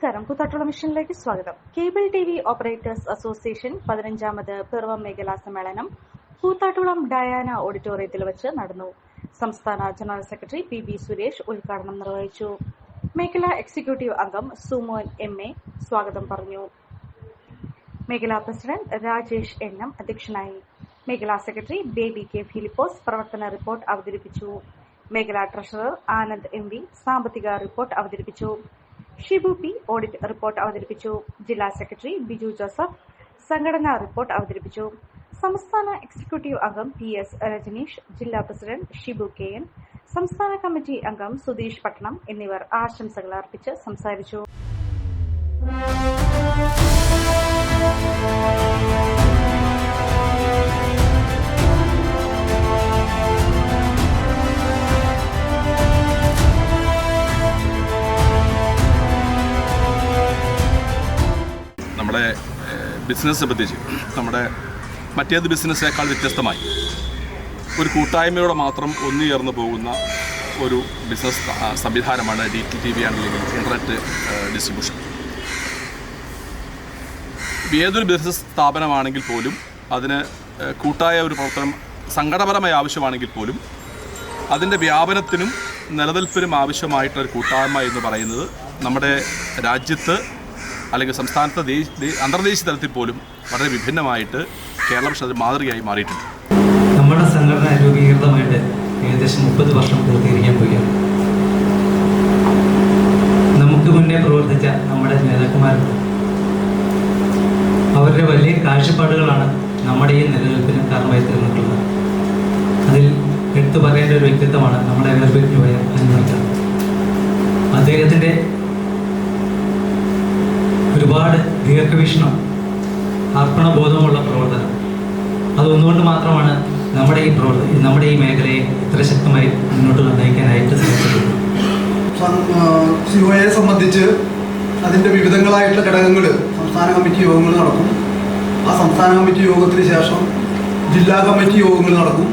നമസ്കാരം. കൂത്താട്ടുകുളം മിഷനിലേക്ക് സ്വാഗതം. കേബിൾ TV ഓപ്പറേറ്റേഴ്സ് അസോസിയേഷൻ 15ാമത് പിറവം മേഖലാ സമ്മേളനം കൂത്താട്ടുകുളം ഡയാന ഓഡിറ്റോറിയത്തിൽ വെച്ച് നടന്നു. സംസ്ഥാന ജനറൽ സെക്രട്ടറി PB സുരേഷ് ഉദ്ഘാടനം നിർവഹിച്ചു. മേഖലാ എക്സിക്യൂട്ടീവ് അംഗം സുമോൻ MA സ്വാഗതം പറഞ്ഞു. മേഖലാ പ്രസിഡന്റ് രാജേഷ് NM അധ്യക്ഷനായി. മേഖലാ സെക്രട്ടറി ബേബി K ഫിലിപ്പോസ് പ്രവർത്തന റിപ്പോർട്ട് അവതരിപ്പിച്ചു. മേഖലാ ട്രഷറർ ആനന്ദ് MV സാമ്പത്തിക റിപ്പോർട്ട് അവതരിപ്പിച്ചു. ഷിബു P ഓഡിറ്റ് റിപ്പോർട്ട് അവതരിപ്പിച്ചു. ജില്ലാ സെക്രട്ടറി ബിജു ജോസഫ് സംഘടനാ റിപ്പോർട്ട് അവതരിപ്പിച്ചു. സംസ്ഥാന എക്സിക്യൂട്ടീവ് അംഗം PS രജനീഷ്, ജില്ലാ പ്രസിഡന്റ് ഷിബു KN, സംസ്ഥാന കമ്മിറ്റി അംഗം സുധീഷ് പട്ടണം എന്നിവർ ആശംസകൾ അർപ്പിച്ച് സംസാരിച്ചു. നമ്മുടെ ബിസിനസ് സംബന്ധിച്ച് നമ്മുടെ മറ്റേത് ബിസിനസ്സിനേക്കാൾ വ്യത്യസ്തമായി ഒരു കൂട്ടായ്മയോടെ മാത്രം ഒന്നുചേർന്ന് പോകുന്ന ഒരു ബിസിനസ് സംവിധാനമാണ് DTTV അല്ലെങ്കിൽ ഇൻ്റർനെറ്റ് ഡിസ്ട്രിബ്യൂഷൻ. ഏതൊരു ബിസിനസ് സ്ഥാപനമാണെങ്കിൽ പോലും അതിന് കൂട്ടായ ഒരു പ്രവർത്തനം സംഘടനപരമായ ആവശ്യമാണെങ്കിൽ പോലും അതിൻ്റെ വ്യാപനത്തിനും നിലനിൽപ്പിനും ആവശ്യമായിട്ടൊരു കൂട്ടായ്മ എന്ന് പറയുന്നത് നമ്മുടെ രാജ്യത്ത് അല്ലെങ്കിൽ സംസ്ഥാനത്തെ അന്തർദേശീയ തലത്തിൽ പോലും വളരെ വിഭിന്നമായിട്ട് കേരളം അത് മാതൃകയായി മാറിയിട്ടുണ്ട്. നമ്മുടെ സംഘടന രൂപീകൃതമായിട്ട് ഏകദേശം 30 വർഷം പൂർത്തീകരിക്കാൻ പോവുകയാണ്. നമുക്ക് മുന്നേ പ്രവർത്തിച്ച നമ്മുടെ നേതാക്കന്മാരുണ്ട്. അവരുടെ വലിയ കാഴ്ചപ്പാടുകളാണ് നമ്മുടെ ഈ നിലനിൽപ്പിന് കാരണമായി തീർന്നിട്ടുള്ളത്. അതിൽ എടുത്തു പറയേണ്ട ഒരു വ്യക്തിത്വമാണ് നമ്മുടെ വേർപിരിഞ്ഞുപോയ അനിൽ. അദ്ദേഹത്തിൻ്റെ ഒരുപാട് ദീർഘവീക്ഷണം, അർപ്പണബോധമുള്ള പ്രവർത്തനം, അതൊന്നുകൊണ്ട് മാത്രമാണ് നമ്മുടെ ഈ മേഖലയെ ഇത്ര ശക്തമായി മുന്നോട്ട് നയിക്കാനായിട്ട് സാധിച്ചിട്ടുള്ളത്. COA സംബന്ധിച്ച് അതിൻ്റെ വിവിധങ്ങളായിട്ടുള്ള ഘടകങ്ങൾ സംസ്ഥാന കമ്മിറ്റി യോഗങ്ങൾ നടക്കും. ആ സംസ്ഥാന കമ്മിറ്റി യോഗത്തിന് ശേഷം ജില്ലാ കമ്മിറ്റി യോഗങ്ങൾ നടക്കും.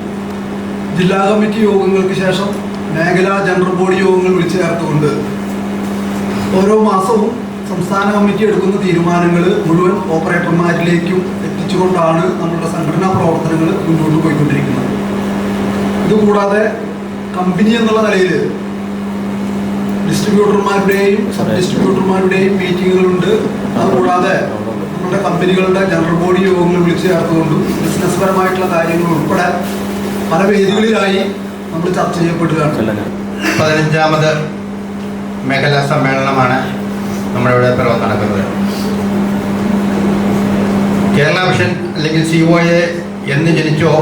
ജില്ലാ കമ്മിറ്റി യോഗങ്ങൾക്ക് ശേഷം മേഖലാ ജനറൽ ബോഡി യോഗങ്ങൾ വിളിച്ചു ചേർത്തുകൊണ്ട് ഓരോ മാസവും സംസ്ഥാന കമ്മിറ്റി എടുക്കുന്ന തീരുമാനങ്ങൾ മുഴുവൻ ഓപ്പറേറ്റർമാരിലേക്കും എത്തിച്ചുകൊണ്ടാണ് നമ്മളുടെ സംഘടനാ പ്രവർത്തനങ്ങൾ മുന്നോട്ട് പോയിക്കൊണ്ടിരിക്കുന്നത്. ഇതുകൂടാതെ കമ്പനി എന്നുള്ള നിലയിൽ ഡിസ്ട്രിബ്യൂട്ടർമാരുടെയും സബ് ഡിസ്ട്രിബ്യൂട്ടർമാരുടെയും മീറ്റിങ്ങുകളുണ്ട്. അതുകൂടാതെ നമ്മുടെ കമ്പനികളുടെ ജനറൽ ബോഡി യോഗങ്ങൾ വിളിച്ചു ചേർത്തുകൊണ്ടും ബിസിനസ് പരമായിട്ടുള്ള കാര്യങ്ങൾ ഉൾപ്പെടെ പല വേദികളിലായി നമ്മൾ ചർച്ച ചെയ്യപ്പെടുകയാണ്. 15ാമത് മേഖലാ സമ്മേളനമാണ് നമ്മുടെ ഇവിടെ പിറവം നടക്കുന്നത്. കേരള വിഷൻ അല്ലെങ്കിൽ COA എന്ന് ജനിച്ചോ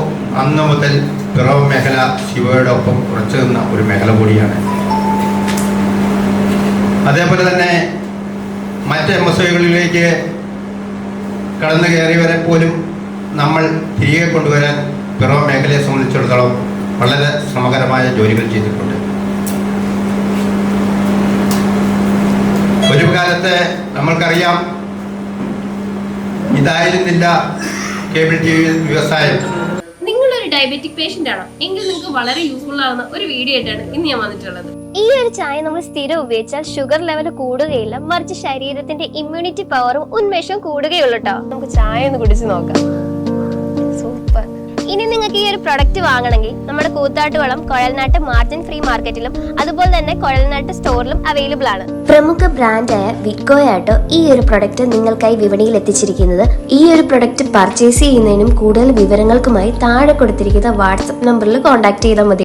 അന്ന് മുതൽ പിറവം മേഖല COAയുടെ ഒപ്പം ഉറച്ചു നിന്ന ഒരു മേഖല കൂടിയാണ്. അതേപോലെ തന്നെ മറ്റ് MSOകളിലേക്ക് കടന്നു കയറിയവരെ പോലും നമ്മൾ തിരികെ കൊണ്ടുവരാൻ പിറവം മേഖലയെ സംബന്ധിച്ചിടത്തോളം വളരെ ശ്രമകരമായ ജോലികൾ ചെയ്തിട്ടുണ്ട്. ഒരു കാലത്ത് നമ്മൾക്കറിയാം, ഇതായിരുന്നില്ല കേബിൾ TV വ്യവസായം. നിങ്ങളൊരു ഡയബറ്റിക് പേഷ്യന്റ് ആണോ എങ്കിൽ നിങ്ങൾക്ക് വളരെ യൂസ്ഫുൾ ആവുന്ന ഒരു വീഡിയോ ആയിട്ടാണ് ഇന്ന് ഞാൻ വന്നിട്ടുള്ളത്. ഈ ഒരു ചായ നമ്മൾ സ്ഥിരം ഉപയോഗിച്ചാൽ ഷുഗർ ലെവൽ കൂടുകയില്ല, മറിച്ച് ശരീരത്തിന്റെ ഇമ്മ്യൂണിറ്റി പവറും ഉന്മേഷവും കൂടുകയുള്ളൂ കേട്ടോ. നമുക്ക് ചായ ഒന്ന് കുടിച്ച് നോക്കാം. സൂപ്പർ. ഇനി നിങ്ങൾക്ക് ഈ ഒരു പ്രൊഡക്റ്റ് വാങ്ങണമെങ്കിൽ നമ്മുടെ കൂത്താട്ടുകുളം കൊഴൽനാട്ട് മാർജിൻ ഫ്രീ മാർക്കറ്റിലും അതുപോലെ തന്നെ കൊഴൽനാട്ട് സ്റ്റോറിലും അവൈലബിൾ ആണ്. പ്രമുഖ ബ്രാൻഡായ വിക്കോയാട്ടോ ഈ ഒരു പ്രൊഡക്റ്റ് നിങ്ങൾക്കായി വിപണിയിൽ എത്തിച്ചിരിക്കുന്നത്. ഈ ഒരു പ്രൊഡക്റ്റ് പർച്ചേസ് ചെയ്യുന്നതിനും കൂടുതൽ വിവരങ്ങൾക്കുമായി താഴെ കൊടുത്തിരിക്കുന്ന വാട്സ്ആപ്പ് നമ്പറിൽ കോൺടാക്ട് ചെയ്താൽ മതി.